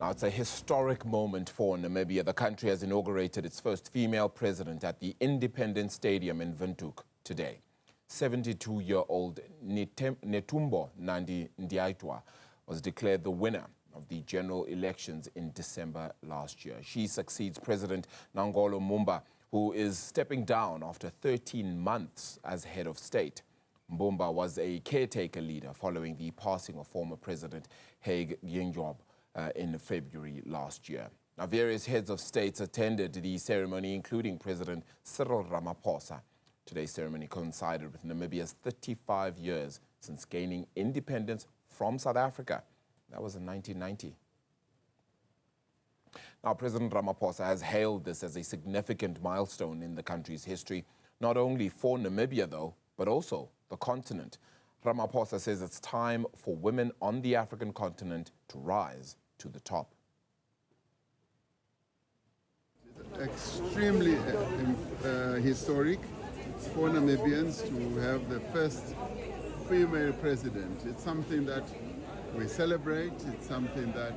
Now, it's a historic moment for Namibia. The country has inaugurated its first female president at the Independence Stadium in Windhoek today. 72-year-old Netumbo Nandi-Ndaitwah was declared the winner of the general elections in December last year. She succeeds President Nangolo Mbumba, who is stepping down after 13 months as head of state. Mbumba was a caretaker leader following the passing of former President Rui Tyitende in February last year. Now, various heads of states attended the ceremony, including President Cyril Ramaphosa. Today's ceremony coincided with Namibia's 35 years since gaining independence from South Africa. That was in 1990. Now, President Ramaphosa has hailed this as a significant milestone in the country's history, not only for Namibia, though, but also the continent. Ramaphosa says it's time for women on the African continent to rise to the top. Extremely historic for Namibians to have the first female president. It's something that we celebrate. It's something that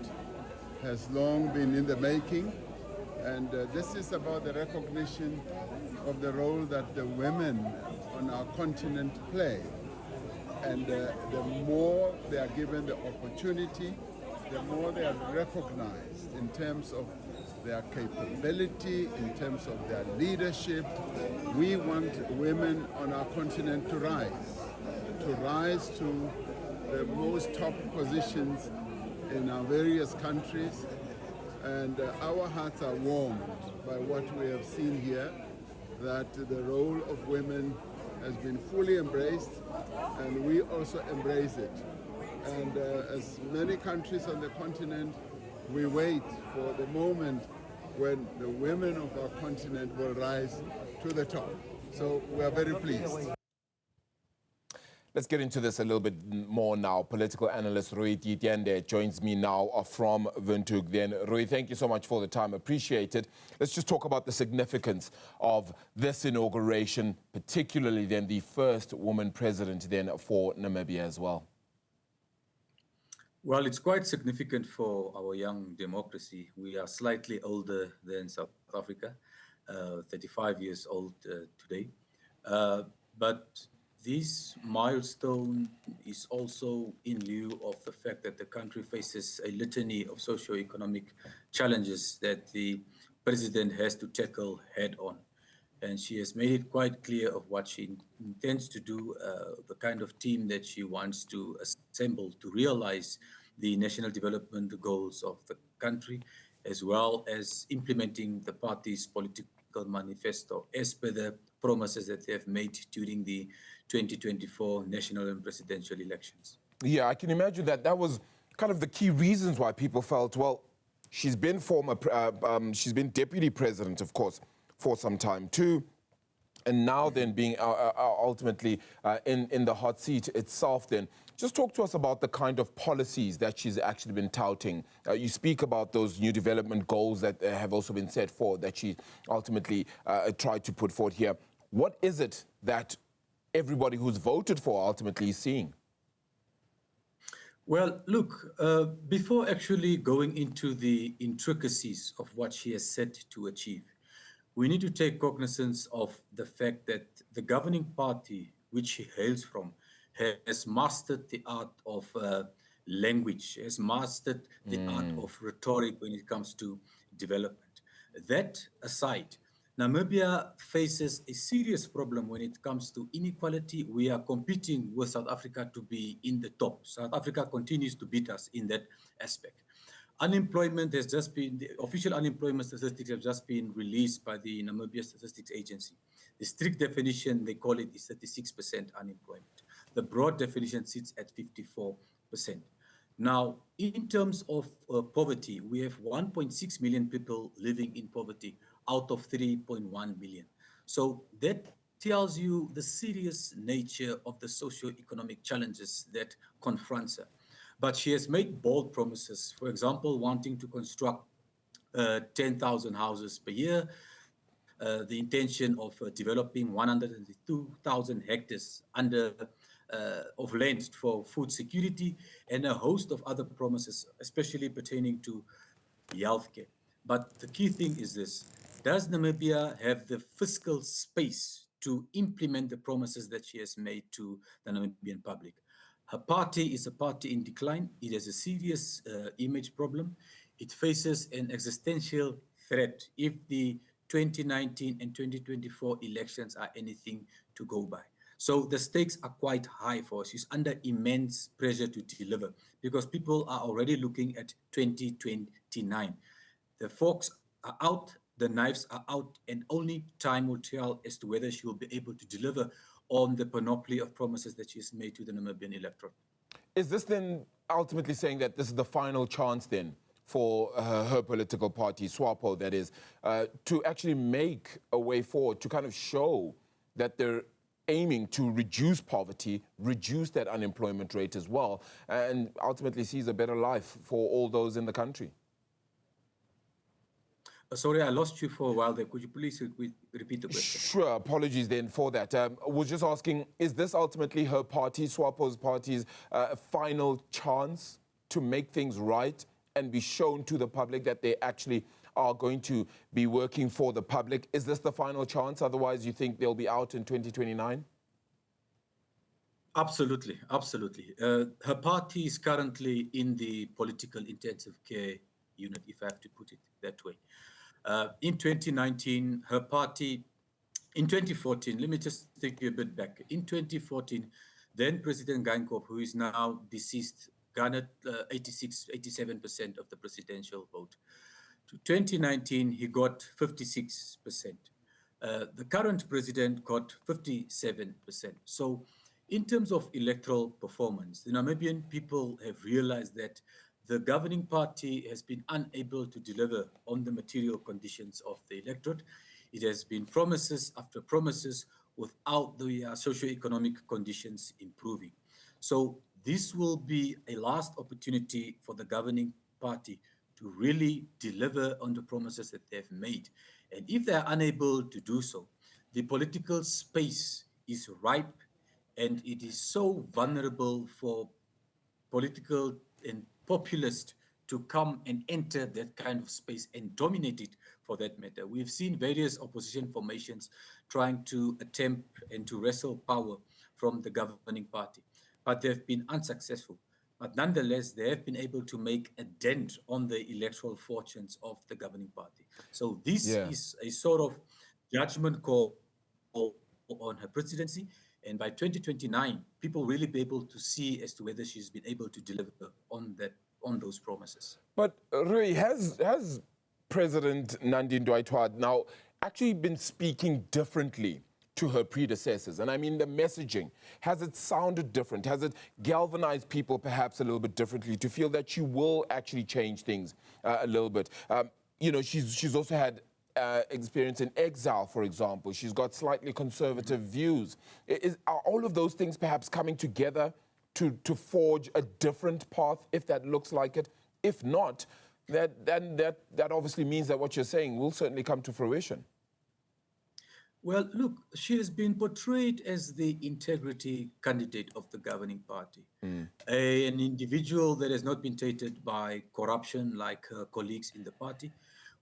has long been in the making. And this is about the recognition of the role that the women on our continent play. And the more they are given the opportunity, the more they are recognized in terms of their capability, in terms of their leadership. We want women on our continent to rise to the most top positions in our various countries. And our hearts are warmed by what we have seen here, that the role of women has been fully embraced, and we also embrace it. And as many countries on the continent, we wait for the moment when the women of our continent will rise to the top. So we are very pleased. Let's get into this a little bit more now. Political analyst Rui Tyitende joins me now from Windhoek. Then, Rui, thank you so much for the time. Appreciate it. Let's just talk about the significance of this inauguration, particularly then the first woman president then for Namibia as well. Well, it's quite significant for our young democracy. We are slightly older than South Africa, 35 years old today. But this milestone is also in lieu of the fact that the country faces a litany of socio-economic challenges that the president has to tackle head on. And she has made it quite clear of what she intends to do, the kind of team that she wants to assemble to realize the national development goals of the country, as well as implementing the party's political manifesto as per the promises that they have made during the 2024 national and presidential elections. Yeah, I can imagine that was kind of the key reasons why people felt, well, she's been she's been deputy president, of course, for some time too, and now then being ultimately in the hot seat itself then. Just talk to us about the kind of policies that she's actually been touting. You speak about those new development goals that have also been set forward that she ultimately tried to put forward here. What is it that everybody who's voted for ultimately is seeing? Well, look, before actually going into the intricacies of what she has set to achieve, we need to take cognizance of the fact that the governing party, which she hails from, has mastered the art of language, has mastered the art of rhetoric when it comes to development. That aside, Namibia faces a serious problem when it comes to inequality. We are competing with South Africa to be in the top. South Africa continues to beat us in that aspect. Unemployment has just been, the official unemployment statistics have just been released by the Namibia Statistics Agency. The strict definition, they call it, is 36% unemployment. The broad definition sits at 54%. Now, in terms of poverty, we have 1.6 million people living in poverty out of 3.1 million. So that tells you the serious nature of the socio-economic challenges that confronts her. But she has made bold promises, for example, wanting to construct 10,000 houses per year, the intention of developing 102,000 hectares of land for food security, and a host of other promises, especially pertaining to healthcare. But the key thing is this: does Namibia have the fiscal space to implement the promises that she has made to the Namibian public? Her party is a party in decline. It has a serious image problem. It faces an existential threat if the 2019 and 2024 elections are anything to go by. So the stakes are quite high for us. She's under immense pressure to deliver because people are already looking at 2029. The forks are out, the knives are out, and only time will tell as to whether she will be able to deliver on the panoply of promises that she has made to the Namibian electorate. Is this then ultimately saying that this is the final chance then for her political party, SWAPO, that is, to actually make a way forward, to kind of show that they're aiming to reduce poverty, reduce that unemployment rate as well, and ultimately sees a better life for all those in the country? Sorry, I lost you for a while there. Could you please repeat the question? Sure, apologies then for that. I was just asking, is this ultimately her party, SWAPO's party's final chance to make things right and be shown to the public that they actually are going to be working for the public? Is this the final chance? Otherwise, you think they'll be out in 2029? Absolutely, absolutely. Her party is currently in the political intensive care unit, if I have to put it that way. In 2019, her party, in 2014, let me just take you a bit back. In 2014, then President Geingob, who is now deceased, garnered 87% of the presidential vote. To 2019, he got 56%. The current president got 57%. So in terms of electoral performance, the Namibian people have realized that the governing party has been unable to deliver on the material conditions of the electorate. It has been promises after promises without the socioeconomic conditions improving. So this will be a last opportunity for the governing party to really deliver on the promises that they've made. And if they're unable to do so, the political space is ripe and it is so vulnerable for political and populist to come and enter that kind of space and dominate it for that matter. We've seen various opposition formations trying to attempt and to wrestle power from the governing party, but they've been unsuccessful. But nonetheless, they have been able to make a dent on the electoral fortunes of the governing party. So this is a sort of judgment call on her presidency. And by 2029, people really be able to see as to whether she's been able to deliver on those promises. But Rui, has President Nandi-Ndaitwah now actually been speaking differently to her predecessors? And I mean the messaging. Has it sounded different? Has it galvanized people perhaps a little bit differently to feel that she will actually change things a little bit? You know, she's also had experience in exile, for example. She's got slightly conservative views. Are all of those things perhaps coming together to forge a different path, if that looks like it? If not, that obviously means that what you're saying will certainly come to fruition. Well, look, she has been portrayed as the integrity candidate of the governing party, an individual that has not been tainted by corruption like her colleagues in the party.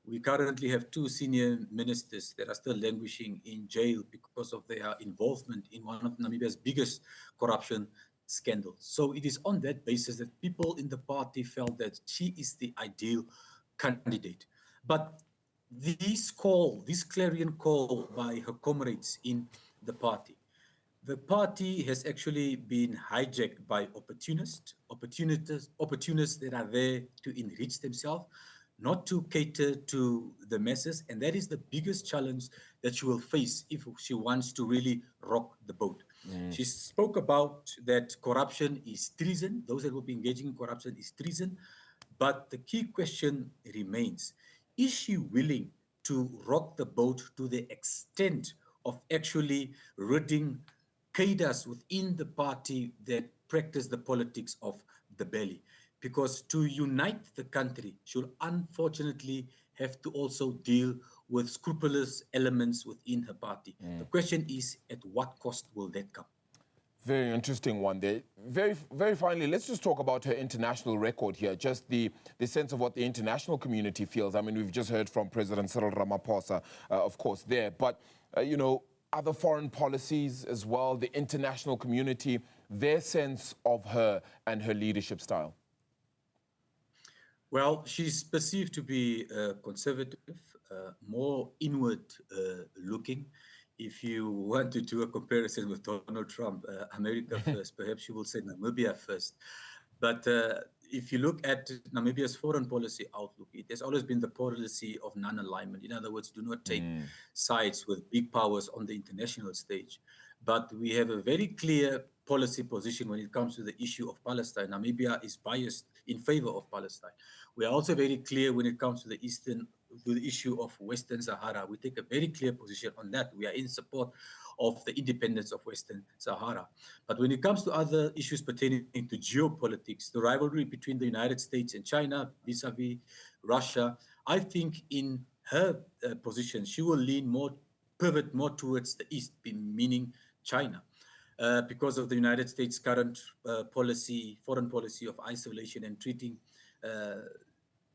We currently have 2 senior ministers that are still languishing in jail because of their involvement in one of Namibia's biggest corruption scandals. So it is on that basis that people in the party felt that she is the ideal candidate. But this clarion call by her comrades in the party has actually been hijacked by opportunists that are there to enrich themselves, not to cater to the masses. And that is the biggest challenge that she will face if she wants to really rock the boat. She spoke about that corruption is treason. Those that will be engaging in corruption is treason. But the key question remains, is she willing to rock the boat to the extent of actually ridding cadres within the party that practice the politics of the belly? Because to unite the country, she'll unfortunately have to also deal with scrupulous elements within her party. The question is, at what cost will that come? Very interesting one there. Very finally, let's just talk about her international record here, just the sense of what the international community feels. I mean, we've just heard from President Cyril Ramaphosa, of course, there. But, you know, other foreign policies as well, the international community, their sense of her and her leadership style. Well, she's perceived to be conservative, more inward looking. If you want to do a comparison with Donald Trump, America first, perhaps you will say Namibia first. But if you look at Namibia's foreign policy outlook, it has always been the policy of non-alignment. In other words, do not take sides with big powers on the international stage. But we have a very clear policy position when it comes to the issue of Palestine. Namibia is biased in favor of Palestine. We are also very clear when it comes to the issue of Western Sahara. We take a very clear position on that. We are in support of the independence of Western Sahara. But when it comes to other issues pertaining to geopolitics, the rivalry between the United States and China vis-a-vis Russia, I think in her position, she will pivot more towards the East, meaning China. Because of the United States' current foreign policy of isolation and treating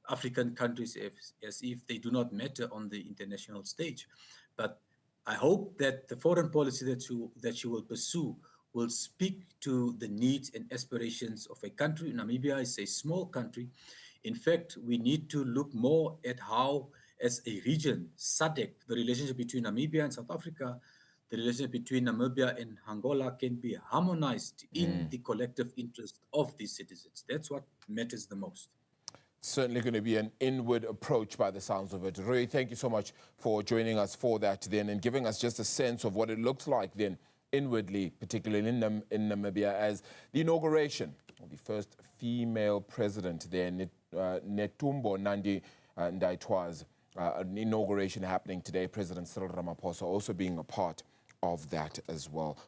African countries as if they do not matter on the international stage. But I hope that the foreign policy that she will pursue will speak to the needs and aspirations of a country. Namibia is a small country. In fact, we need to look more at how, as a region, SADC, the relationship between Namibia and South Africa, the relationship between Namibia and Angola can be harmonized in the collective interest of these citizens. That's what matters the most. Certainly going to be an inward approach by the sounds of it. Rui, thank you so much for joining us for that then and giving us just a sense of what it looks like then inwardly, particularly in Namibia, as the inauguration of the first female president there, Netumbo Nandi-Ndaitwah's inauguration happening today. President Cyril Ramaphosa also being a part of that as well.